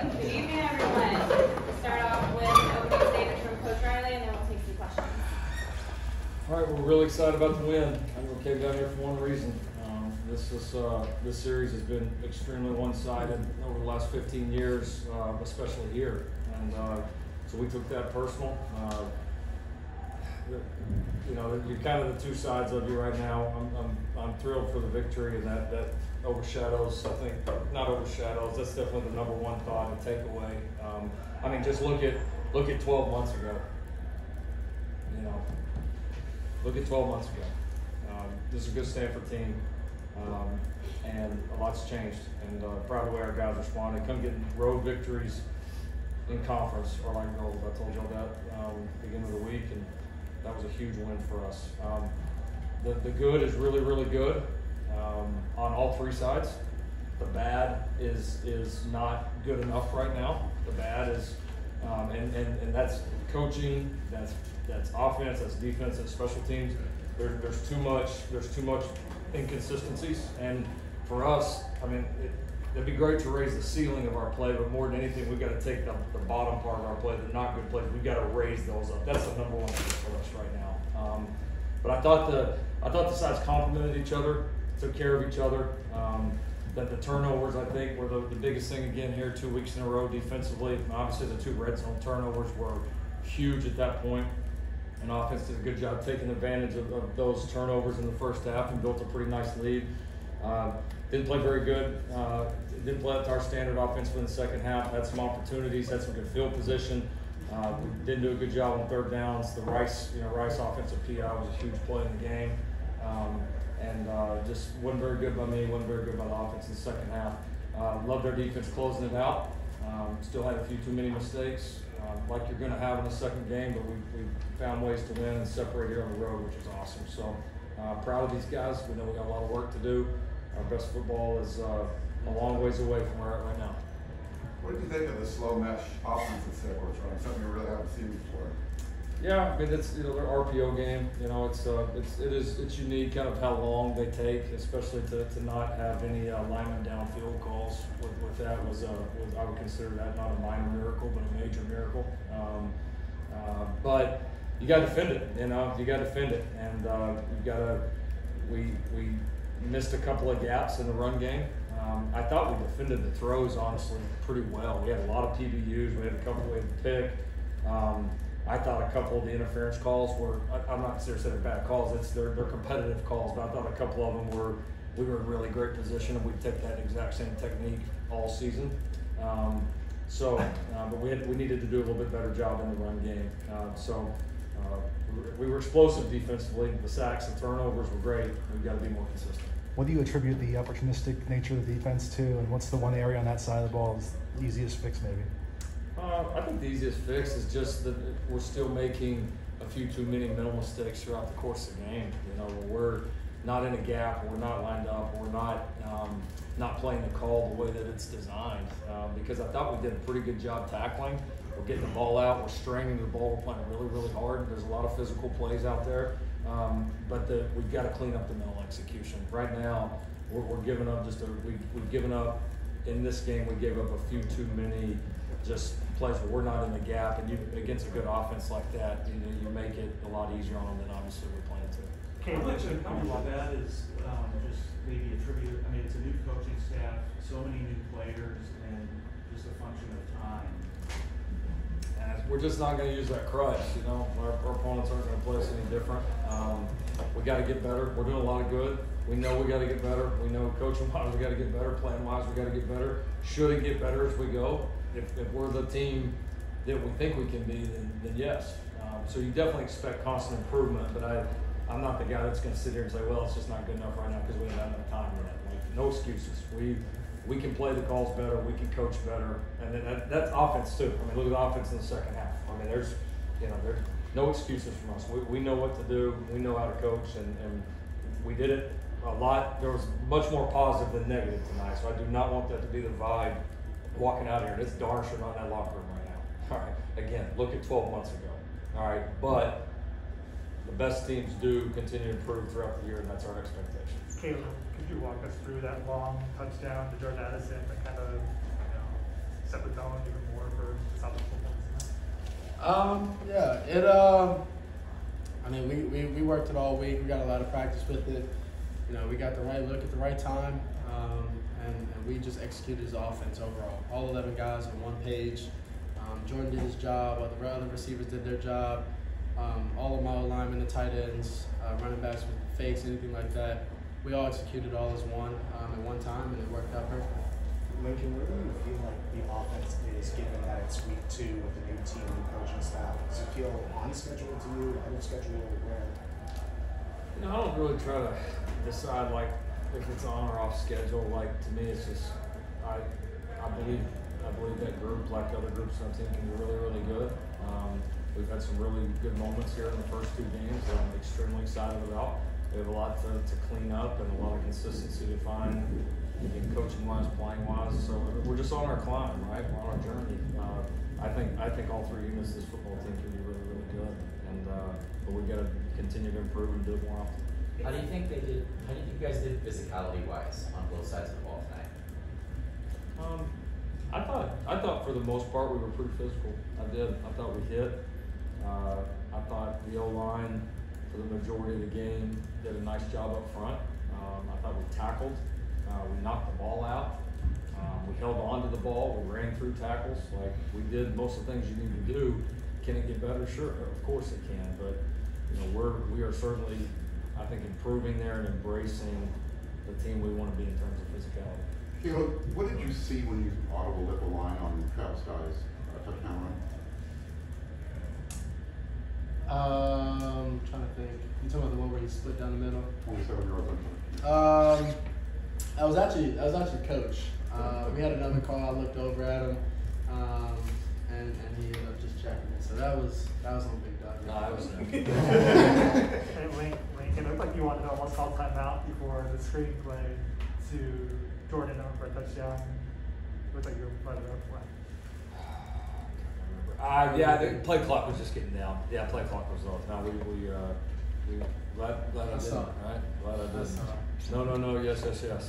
Good evening, everyone. We'll start off with an opening statement from Coach Riley, and then we'll take some questions. All right, we're really excited about the win. I know we came down here for one reason. This series has been extremely one-sided over the last 15 years, especially here. And so we took that personal. You're kind of the two sides of you right now. I'm thrilled for the victory, and that overshadows. I think not overshadows. That's definitely the number one thought and takeaway. Just look at 12 months ago. Look at 12 months ago. This is a good Stanford team, and a lot's changed. And proud of the way our guys responded. Come getting road victories in conference are like gold. I told y'all that beginning of the week, and that was a huge win for us. The good is really, really good on all three sides. The bad is not good enough right now. The bad is, and that's coaching, that's offense, that's defense, that's special teams. There's too much inconsistencies, and for us, it'd be great to raise the ceiling of our play, but more than anything, we've got to take the bottom part of our play, the not good plays. We've got to raise those up. That's the number one thing for us right now. But I thought the sides complemented each other, took care of each other. That the turnovers, I think, were the biggest thing again here 2 weeks in a row defensively. Obviously, the two red zone turnovers were huge at that point. And offense did a good job taking advantage of those turnovers in the first half and built a pretty nice lead. Didn't play very good. Didn't play up to our standard offense in the second half. Had some opportunities, had some good field position. We didn't do a good job on third downs. The Rice offensive PI was a huge play in the game. Just wasn't very good by me, wasn't very good by the offense in the second half. Loved our defense closing it out. Still had a few too many mistakes, like you're going to have in the second game, but we found ways to win and separate here on the road, which is awesome. So proud of these guys. We know we got a lot of work to do. Our best football is a long ways away from where we're at right now. What did you think of the slow mesh offense that Stanford's running? Something we really haven't seen before. Yeah, it's their RPO game. It's unique, kind of how long they take, especially to not have any lineman downfield calls. With that was I would consider that not a minor miracle, but a major miracle. But you got to defend it. You got to defend it, and you got to. We missed a couple of gaps in the run game. I thought we defended the throws honestly pretty well. We had a lot of PBUs. We had a couple we had to pick. I thought a couple of the interference calls were, I'm not considering they're bad calls, they're competitive calls, but I thought a couple of them we were in really great position, and we'd take that exact same technique all season. But we needed to do a little bit better job in the run game. We were explosive defensively. The sacks and turnovers were great. We've got to be more consistent. What do you attribute the opportunistic nature of the defense to, and what's the one area on that side of the ball is the easiest fix maybe? I think the easiest fix is just that we're still making a few too many mental mistakes throughout the course of the game. When we're not in a gap, or we're not lined up, or we're not playing the call the way that it's designed. Because I thought we did a pretty good job tackling. We're getting the ball out, we're straining the ball, we're playing really, really hard. There's a lot of physical plays out there, but we've got to clean up the mental execution. Right now, we're giving up we've given up in this game. We gave up a few too many just plays where we're not in the gap, and against a good offense like that, you make it a lot easier on them than obviously we're playing to. How much of that is just maybe attributed? It's a new coaching staff, so many new players, and just a function of time. And we're just not going to use that crutch. Our opponents aren't going to play us any different. We got to get better. We're doing a lot of good. We know we got to get better. We know coaching-wise we got to get better. Playing-wise we got to get better. Should it get better as we go? If we're the team that we think we can be, then yes. So you definitely expect constant improvement, but I'm not the guy that's going to sit here and say, well, it's just not good enough right now because we haven't had enough time yet. No excuses. We can play the calls better. We can coach better, and then that's offense too. Look at the offense in the second half. There's no excuses from us. We know what to do. We know how to coach, and we did it a lot. There was much more positive than negative tonight, so I do not want that to be the vibe walking out here. It's darn sure not in that locker room right now. All right, again, look at 12 months ago. All right, but the best teams do continue to improve throughout the year, and that's our expectation. Caleb, could you walk us through that long touchdown to George Addison that kind of set the tone Yeah, I mean, we worked it all week. We got a lot of practice with it. You know, we got the right look at the right time, and we just executed his offense overall. All 11 guys on one page. Jordan did his job, while the other receivers did their job. All of my linemen, the tight ends, running backs with fakes, anything like that. We all executed all as one at one time, and it worked out perfectly. Lincoln, where do you feel like the offense is, given that it's week 2 with the new team and coaching staff? Does it feel on schedule to you, out of schedule, where? You know, I don't really try to decide like if it's on or off schedule. Like to me, it's just I believe that group, like other groups on the team, can be really, really good. We've had some really good moments here in the first 2 games that I'm extremely excited about. We have a lot to clean up and a lot of consistency to find. Coaching wise, playing wise, so we're just on our climb, right? We're on our journey. I think all 3 units of this football team can be really, really good, and but we got to continue to improve and do it more often. How do you think you guys did physicality wise on both sides of the ball tonight? I thought for the most part we were pretty physical. I thought we hit. I thought the O-line for the majority of the game did a nice job up front. I thought we tackled. We knocked the ball out. We held on to the ball. We ran through tackles. Like we did most of the things you need to do. Can it get better? Sure, of course it can. But you know, we are certainly, I think, improving there and embracing the team we want to be in terms of physicality. Caleb, what did you see when you audible lit the line on Travis Guy's touchdown run? Trying to think. You talking about the one where he split down the middle? 27 yards on. I was actually coach. We had another call. I looked over at him, and he ended up just checking it. So that was on Big Dog. No, I was not. Hey, Lincoln, it looked like you wanted to almost call timeout before the screen play to Jordan over for a touchdown. It looked like you were running up play. Yeah, the play clock was just getting down. Yeah, play clock was off. Now we glad I didn't, right? Glad I didn't. No. Yes. Yeah.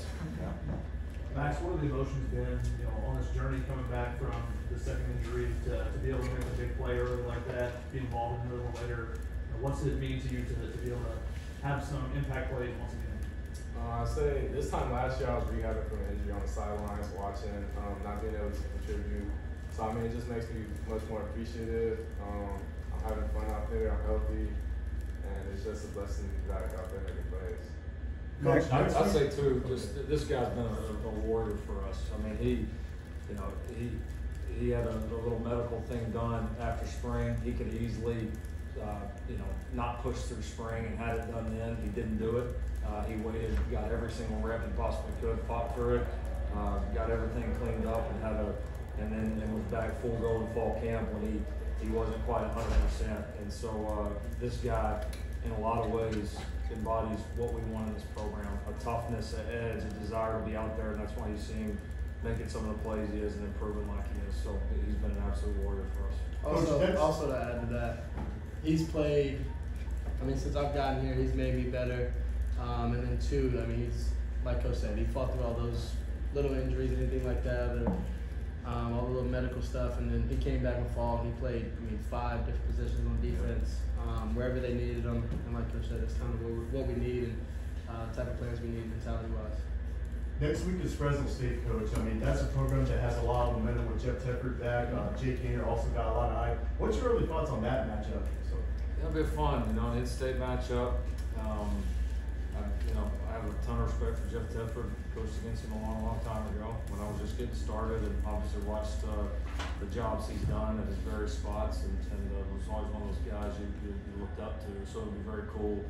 Max, what have the emotions been, on this journey coming back from the second injury to be able to make a big play early like that, be involved in it a little later? What's it mean to you to be able to have some impact plays once again? I say this time last year I was rehabbing from an injury on the sidelines, watching, not being able to contribute. So I mean, it just makes me much more appreciative. I'm having fun out there, I'm healthy, and it's just a blessing to be back out there making plays. I'd say too, just this guy's been a warrior for us. I mean, he had a little medical thing done after spring. He could easily, not push through spring and had it done then. He didn't do it. He waited, got every single rep he possibly could, fought through it, got everything cleaned up, and then was back full go in fall camp when he wasn't quite 100%. And so this guy, in a lot of ways, embodies what we want in this program: a toughness, an edge, a desire to be out there, and that's why you see him making some of the plays he is and improving like he is. So he's been an absolute warrior for us. Also to add to that, he's played. I mean, since I've gotten here, he's made me better. And then 2, I mean, he's like Coach said, he fought through all those little injuries, anything like that, all the little medical stuff, and then he came back in fall and he played, 5 different positions on defense, wherever they needed him. And like Coach said, it's kind of what we need and type of players we need mentality-wise. Next week is Fresno State, Coach. I mean, that's a program that has a lot of momentum with Jeff Tedford back. Jake Gainer also got a lot of hype. What's your early thoughts on that matchup? It'll be fun, an in-state matchup. I have a ton of respect for Jeff Tedford. Coached against him a long time ago when I was just getting started, and obviously watched the jobs he's done at his various spots, and was always one of those guys you looked up to. So it'll be very cool to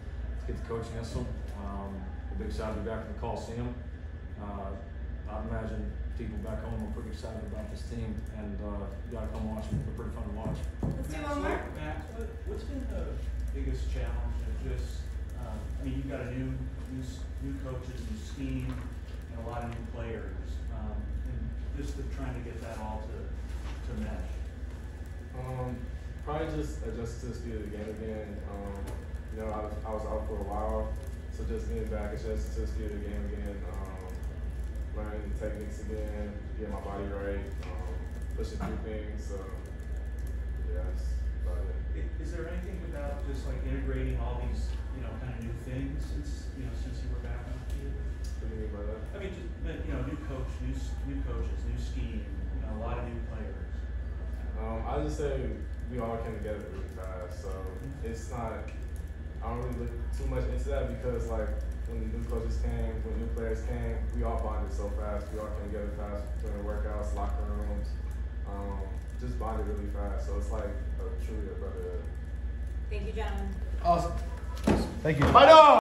get to coach against him. We'll be excited to be back in the Coliseum. I imagine people back home are pretty excited about this team, and you gotta come watch them. They're pretty fun to watch. Let's do one more. Max, what's been the biggest challenge of just, you've got a new coaches, new scheme, and a lot of new players, and just trying to get that all to mesh. Probably just adjust to the speed of the game again. I was out for a while, so just getting back, adjust to the speed of the game again, learning the techniques again, getting my body right, pushing through things. So yeah, about it. Is there anything about just like integrating all these, you know, kind of new things since you were back on the field? What do you mean by that? I mean, just, you know, new coaches, new scheme, you know, a lot of new players. I just say we all came together really fast, so it's not. I don't really look too much into that because like when the new coaches came, when new players came, we all bonded so fast. We all came together fast during the workouts, locker rooms, just bonded really fast. So it's like truly a brotherhood. Thank you, gentlemen. Awesome. Thank you. I know.